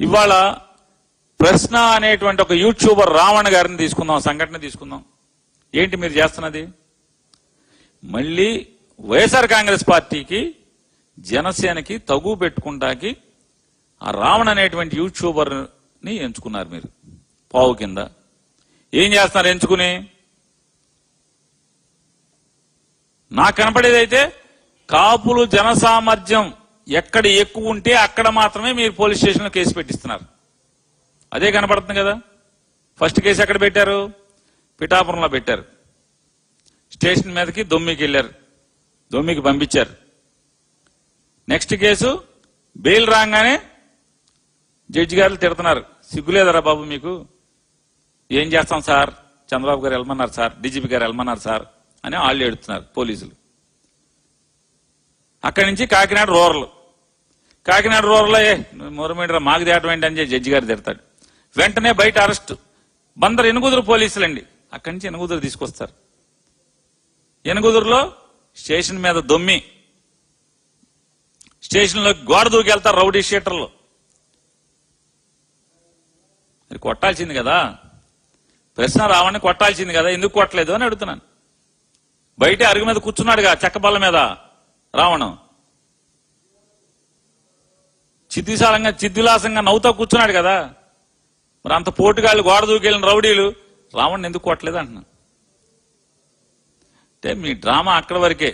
ఇవాళ ప్రశ్న అనేటువంటి ఒక యూట్యూబర్ రావణ్ గారిని తీసుకుందాం, సంఘటన తీసుకుందాం. ఏంటి మీరు చేస్తున్నది? మళ్ళీ వైఎస్ఆర్ కాంగ్రెస్ పార్టీకి జనసేనకి తగు పెట్టుకుంటాకి ఆ రావణ్ అనేటువంటి యూట్యూబర్ని ఎంచుకున్నారు మీరు పావు కింద. ఏం చేస్తున్నారు ఎంచుకుని? నాకు కనపడేదైతే కాపులు జనసామర్థ్యం ఎక్కడ ఎక్కువ ఉంటే అక్కడ మాత్రమే మీరు పోలీస్ స్టేషన్లో కేసు పెట్టిస్తున్నారు. అదే కనపడుతుంది కదా. ఫస్ట్ కేసు ఎక్కడ పెట్టారు? పిఠాపురంలో పెట్టారు. స్టేషన్ మీదకి దొమ్మికి వెళ్ళారు, దొమ్మికి పంపించారు. నెక్స్ట్ కేసు బెయిల్ రాగానే జడ్జి గారు తిడుతున్నారు, సిగ్గులేదరా బాబు మీకు, ఏం చేస్తాం సార్, చంద్రబాబు గారు వెళ్ళమన్నారు సార్, డీజీపీ గారు వెళ్ళమన్నారు సార్ అని వాళ్ళు ఏడుతున్నారు పోలీసులు. అక్కడి నుంచి కాకినాడ రూరల్, కాకినాడ రూరల్లో మొరమీడరా మాకు తేటం ఏంటి అని జడ్జి గారు తిడతాడు. వెంటనే బయట అరెస్ట్. బందర్ ఎనుగుదురు పోలీసులండి, అక్కడి నుంచి ఎనుగుదురు తీసుకొస్తారు. ఎనుగుదురులో స్టేషన్ మీద దొమ్మి, స్టేషన్లో గోడ దూకెళ్తారు రౌడీ షీటర్లు. అది కొట్టాల్సింది కదా, ప్రశ్న రావణ్ణి కొట్టాల్సింది కదా, ఎందుకు కొట్టలేదు అని అడుగుతున్నాను. బయట అరుగు మీద కూర్చున్నాడుగా చెక్కబల్ల మీద రావణం, చిద్విలాసంగా నవ్వుతా కూర్చున్నాడు కదా. మరి అంత పోటుగాళ్ళు గోడ దూకెళ్ళిన రౌడీలు రావణ్ణి ఎందుకు కొట్టలేదు అంటున్నాను. అంటే మీ డ్రామా అక్కడి వరకే.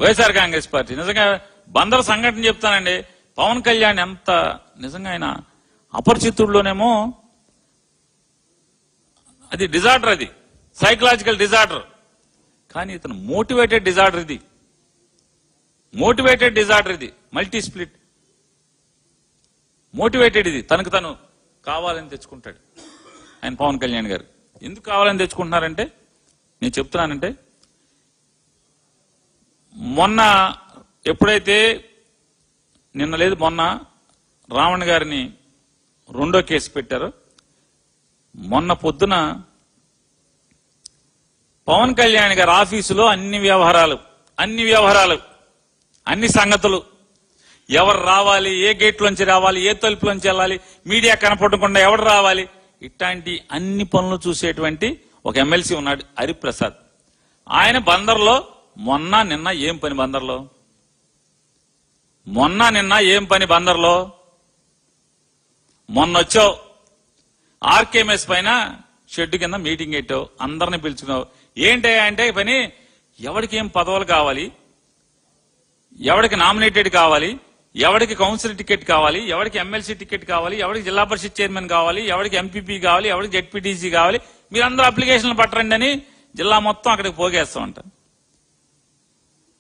వైఎస్ఆర్ కాంగ్రెస్ పార్టీ నిజంగా బందర్ సంఘటన చెప్తానండి. పవన్ కళ్యాణ్ ఎంత నిజంగా ఆయన అపరిచితుల్లోనేమో అది డిజార్డర్, అది సైకలాజికల్ డిజార్డర్. కానీ ఇతను మోటివేటెడ్ డిజార్డర్, ఇది మోటివేటెడ్ డిజార్డర్, ఇది మల్టీ స్ప్లిట్ మోటివేటెడ్. ఇది తనకు తను కావాలని తెచ్చుకుంటాడు ఆయన పవన్ కళ్యాణ్ గారు. ఎందుకు కావాలని తెచ్చుకుంటున్నారంటే నేను చెప్తున్నానంటే, మొన్న ఎప్పుడైతే నిన్న లేదు మొన్న రావణ్ గారిని రెండో కేసు పెట్టారో, మొన్న పొద్దున పవన్ కళ్యాణ్ గారి ఆఫీసులో అన్ని వ్యవహారాలు అన్ని సంగతులు, ఎవరు రావాలి, ఏ గేట్లోంచి రావాలి, ఏ తలుపులోంచి వెళ్ళాలి, మీడియా కనపడకుండా ఎవరు రావాలి, ఇట్లాంటి అన్ని పనులు చూసేటువంటి ఒక ఎమ్మెల్సీ ఉన్నాడు హరిప్రసాద్. ఆయన బందర్లో మొన్న నిన్న ఏం పని బందర్లో? మొన్న వచ్చావు ఆర్కేఎంఎస్ పైన షెడ్ కింద మీటింగ్ పెట్టావు, అందరిని పిలుచుకున్నావు. ఏంటయ్యా అంటే పని, ఎవరికి ఏం పదవులు కావాలి, ఎవరికి నామినేటెడ్ కావాలి, ఎవరికి కౌన్సిల్ టికెట్ కావాలి, ఎవరికి ఎమ్మెల్సీ టికెట్ కావాలి, ఎవరికి జిల్లా పరిషత్ చైర్మన్ కావాలి, ఎవరికి ఎంపీపీ కావాలి, ఎవరికి జెడ్పీటీసీ కావాలి, మీరందరూ అప్లికేషన్లు పట్టరండి అని జిల్లా మొత్తం అక్కడికి పోగేస్తామంట.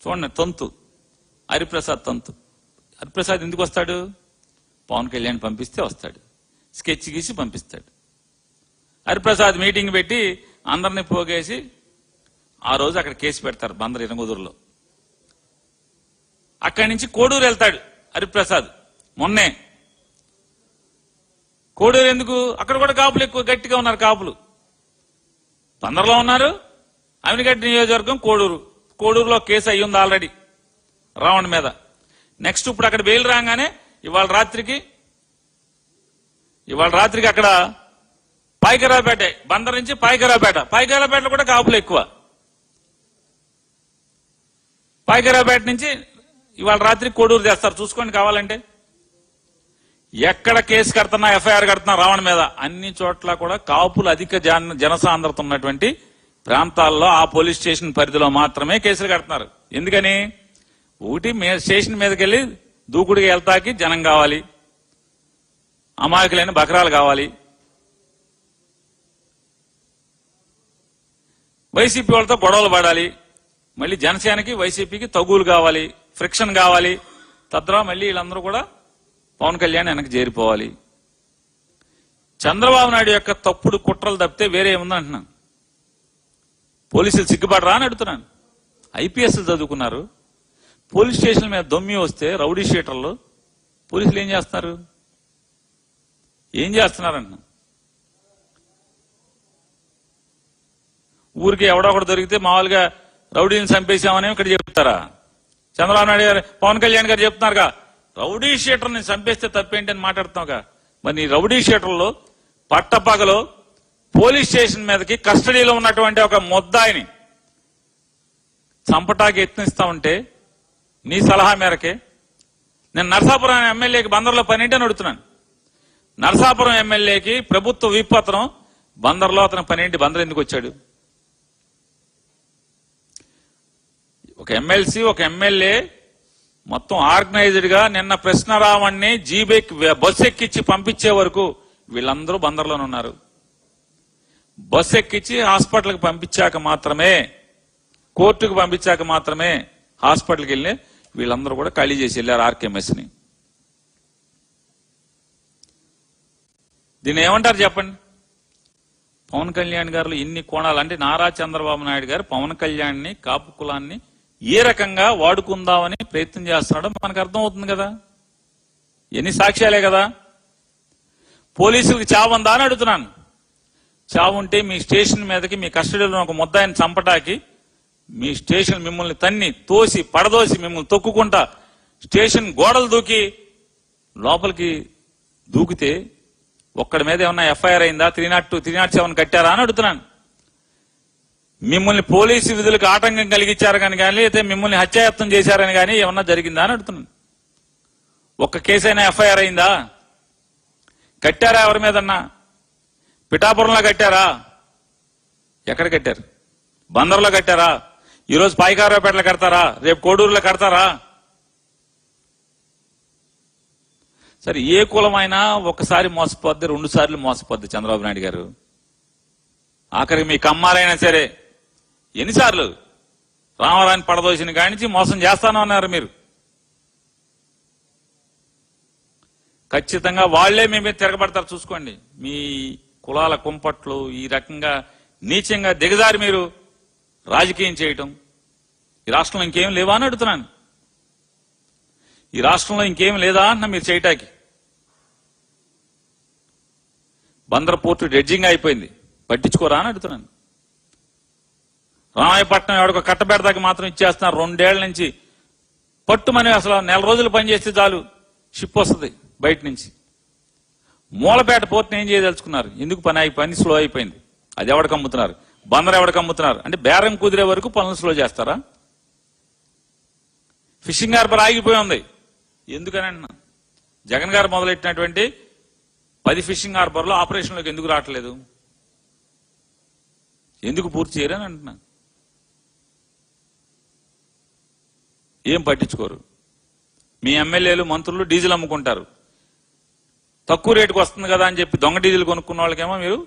చూడండి తంతు, హరిప్రసాద్ తంతు. హరిప్రసాద్ ఎందుకు వస్తాడు? పవన్ కళ్యాణ్ పంపిస్తే వస్తాడు, స్కెచ్ గీసి పంపిస్తాడు. హరిప్రసాద్ మీటింగ్ పెట్టి అందరినీ పోగేసి ఆ రోజు అక్కడ కేసు పెడతారు బందర్ ఎనుగుదురులో. అక్కడి నుంచి కోడూరు వెళ్తాడు హరిప్రసాద్. మొన్నే కోడూరు ఎందుకు? అక్కడ కూడా కాపులు ఎక్కువ గట్టిగా ఉన్నారు. కాపులు బందర్లో ఉన్నారు, అవినిగడ్డ నియోజకవర్గం కోడూరులో కేసు అయ్యింది ఆల్రెడీ రావణ్ మీద. నెక్స్ట్ ఇప్పుడు అక్కడ బెయిల్ రాగానే ఇవాళ రాత్రికి అక్కడ పాయకరావుపేట, బందర్ నుంచి పాయకరావుపేటలో కూడా కాపులు ఎక్కువ. పాయకరావుపేట నుంచి ఇవాళ రాత్రి కోడూరు చేస్తారు, చూసుకోండి కావాలంటే. ఎక్కడ కేసు కడుతున్నా, ఎఫ్ఐఆర్ కడుతున్నా రావణ్ మీద, అన్ని చోట్ల కూడా కాపులు అధిక జనసాంద్రత ఉన్నటువంటి ప్రాంతాల్లో ఆ పోలీస్ స్టేషన్ పరిధిలో మాత్రమే కేసులు కడుతున్నారు. ఎందుకని? ఒకటి స్టేషన్ మీదకి వెళ్ళి దూకుడిగా వెళ్తాకి జనం కావాలి, అమాయకులైన బకరాలు కావాలి, వైసీపీ వాళ్ళతో గొడవలు పడాలి, మళ్ళీ జనసేనకి వైసీపీకి తగులు కావాలి, ఫ్రిక్షన్ కావాలి, తద్వారా మళ్ళీ వీళ్ళందరూ కూడా పవన్ కళ్యాణ్ వెనక్కి చేరిపోవాలి. చంద్రబాబు నాయుడు యొక్క తప్పుడు కుట్రలు తప్పితే వేరే ఏముందంటున్నాను. పోలీసులు సిగ్గుపడరా అని అడుగుతున్నాను. ఐపీఎస్లు చదువుకున్నారు, పోలీస్ స్టేషన్ మీద దొమ్మి వస్తే రౌడీ షీటర్లు పోలీసులు ఏం చేస్తున్నారంటున్నా. ఊరికి ఎవడో ఒకటి దొరికితే మామూలుగా రౌడీని చంపేశామని ఇక్కడ చెప్తారా? చంద్రబాబు నాయుడు గారు, పవన్ కళ్యాణ్ గారు చెప్తున్నారుగా, రౌడీ షీటర్ని చంపేస్తే తప్పేంటి అని మాట్లాడుతున్నావుగా. మరి నీ రౌడీ షీటర్లో పట్టపగలో పోలీస్ స్టేషన్ మీదకి కస్టడీలో ఉన్నటువంటి ఒక ముద్దాయిని చంపటాకి యత్నిస్తా ఉంటే నీ సలహా మేరకే నేను నరసాపురం ఎమ్మెల్యేకి బందర్లో పనేంటి అని అడుగుతున్నాను. నరసాపురం ఎమ్మెల్యేకి ప్రభుత్వ విపత్రం, బందర్లో అతని పనేంటి, బందర్ ఎందుకు వచ్చాడు? ఒక ఎమ్మెల్సీ, ఒక ఎమ్మెల్యే మొత్తం ఆర్గనైజ్డ్ గా నిన్న కృష్ణరావణ్ణి జీబేకి బస్సు ఎక్కించి పంపించే వరకు వీళ్ళందరూ బందర్లోనే ఉన్నారు. బస్సు ఎక్కించి హాస్పిటల్కి పంపించాక మాత్రమే, కోర్టుకు పంపించాక మాత్రమే హాస్పిటల్కి వెళ్ళి వీళ్ళందరూ కూడా ఖాళీ చేసి వెళ్ళారు ఆర్కేఎంఎస్ ని. దీన్ని ఏమంటారు చెప్పండి? పవన్ కళ్యాణ్ గారు ఇన్ని కోణాలు, అంటే నారా చంద్రబాబు నాయుడు గారు పవన్ కళ్యాణ్ని, కాపు కులాన్ని ఏ రకంగా వాడుకుందామని ప్రయత్నం చేస్తున్నాడో మనకు అర్థం అవుతుంది కదా. ఎన్ని సాక్ష్యాలే కదా. పోలీసులకు చావుందా అని అడుగుతున్నాను. చావు ఉంటే మీ స్టేషన్ మీదకి, మీ కస్టడీలో ఒక ముద్దాయిని చంపటాకి మీ స్టేషన్ మిమ్మల్ని తన్ని తోసి పడదోసి మిమ్మల్ని తొక్కుకుంటా స్టేషన్ గోడలు దూకి లోపలికి దూకితే ఒక్కడి మీద ఏమన్నా ఎఫ్ఐఆర్ అయిందా? 302, 307 కట్టారా అని అడుగుతున్నాను. మిమ్మల్ని పోలీసు విధులకు ఆటంకం కలిగించారు కానీ అయితే మిమ్మల్ని హత్యాయత్నం చేశారని కానీ ఏమన్నా జరిగిందా అని అడుగుతున్నాను. ఒక్క కేసైనా ఎఫ్ఐఆర్ అయిందా? కట్టారా ఎవరి మీదన్నా? పిఠాపురంలో కట్టారా? ఎక్కడ కట్టారు? బందర్లో కట్టారా? ఈరోజు పాయికారావుపేటలో కడతారా? రేపు కోడూరులో కడతారా? సరే, ఏ కులమైనా ఒకసారి మోసపోద్ది, 2 సార్లు మోసపోద్ది చంద్రబాబు నాయుడు గారు. ఆఖరికి మీ కమ్మాలైనా సరే ఎన్నిసార్లు రామరాని పడదోసిన కానించి మోసం చేస్తాను అన్నారు మీరు. ఖచ్చితంగా వాళ్లే మీ మీద తిరగబడతారు, చూసుకోండి. మీ కులాల కుంపట్లు ఈ రకంగా నీచంగా దిగజారి మీరు రాజకీయం చేయటం. ఈ రాష్ట్రంలో ఇంకేం లేవా అని అడుగుతున్నాను. ఈ రాష్ట్రంలో ఇంకేం లేదా అన్న మీరు చేయటానికి. బందర్ పోర్టు డ్రెడ్జింగ్ అయిపోయింది, పట్టించుకోరా అని అడుగుతున్నాను. రామాయపట్నం ఎవడికో కట్టబెడదాకి మాత్రం ఇచ్చేస్తున్నారు. 2 ఏళ్ల నుంచి పట్టుమని అసలు 4 రోజులు పనిచేస్తే చాలు షిప్ వస్తుంది బయట నుంచి. మూలపేట పోర్టుని ఏం చేయదలుచుకున్నారు? ఎందుకు పని స్లో అయిపోయింది. అది ఎవడికి అమ్ముతున్నారు? బందర్ ఎవడికి అమ్ముతున్నారు? అంటే బేరం కుదిరే వరకు పనులు స్లో చేస్తారా? ఫిషింగ్ హార్బర్ ఆగిపోయి ఉంది. ఎందుకని అన్నా, జగన్ గారు మొదలెట్టినటువంటి 10 ఫిషింగ్ హార్బర్లో ఆపరేషన్లోకి ఎందుకు రావట్లేదు? ఎందుకు పూర్తి చేయరని అంటున్నా. ఏం పట్టించుకోరు. మీ ఎమ్మెల్యేలు, మంత్రులు డీజిల్ అమ్ముకుంటారు. తక్కువ రేటుకు వస్తుంది కదా అని చెప్పి దొంగ డీజిల్ కొనుక్కున్న వాళ్ళకేమో మీరు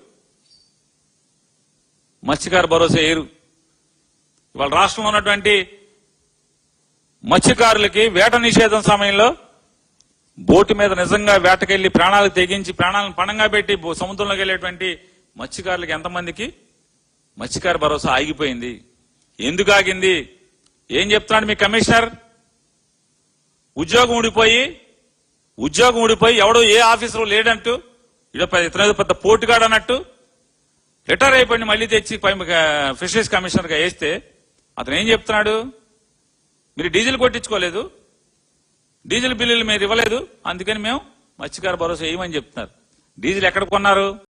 మత్స్యకార భరోసా ఏరు. ఇవాళ రాష్ట్రంలో ఉన్నటువంటి మత్స్యకారులకి వేట నిషేధం సమయంలో బోటు మీద నిజంగా వేటకెళ్లి ప్రాణాలు తెగించి ప్రాణాలను పణంగా పెట్టి సముద్రంలోకి వెళ్లేటువంటి మత్స్యకారులకి ఎంతమందికి మత్స్యకార భరోసా ఆగిపోయింది? ఎందుకు ఆగింది? ఏం చెప్తున్నాడు మీ కమిషనర్? ఉద్యోగం ఊడిపోయి ఎవడో ఏ ఆఫీసర్ లేడంటూ ఇతను పెద్ద పోటుగాడు అన్నట్టు రిటైర్ అయిపోయింది, మళ్ళీ తెచ్చి ఫిషరీస్ కమిషనర్ గా వేస్తే అతను ఏం చెప్తున్నాడు? మీరు డీజిల్ కొట్టించుకోలేదు, డీజిల్ బిల్లులు మీరు ఇవ్వలేదు, అందుకని మేము మత్స్యకార భరోసా వేయమని చెప్తున్నారు. డీజిల్ ఎక్కడ కొన్నారు?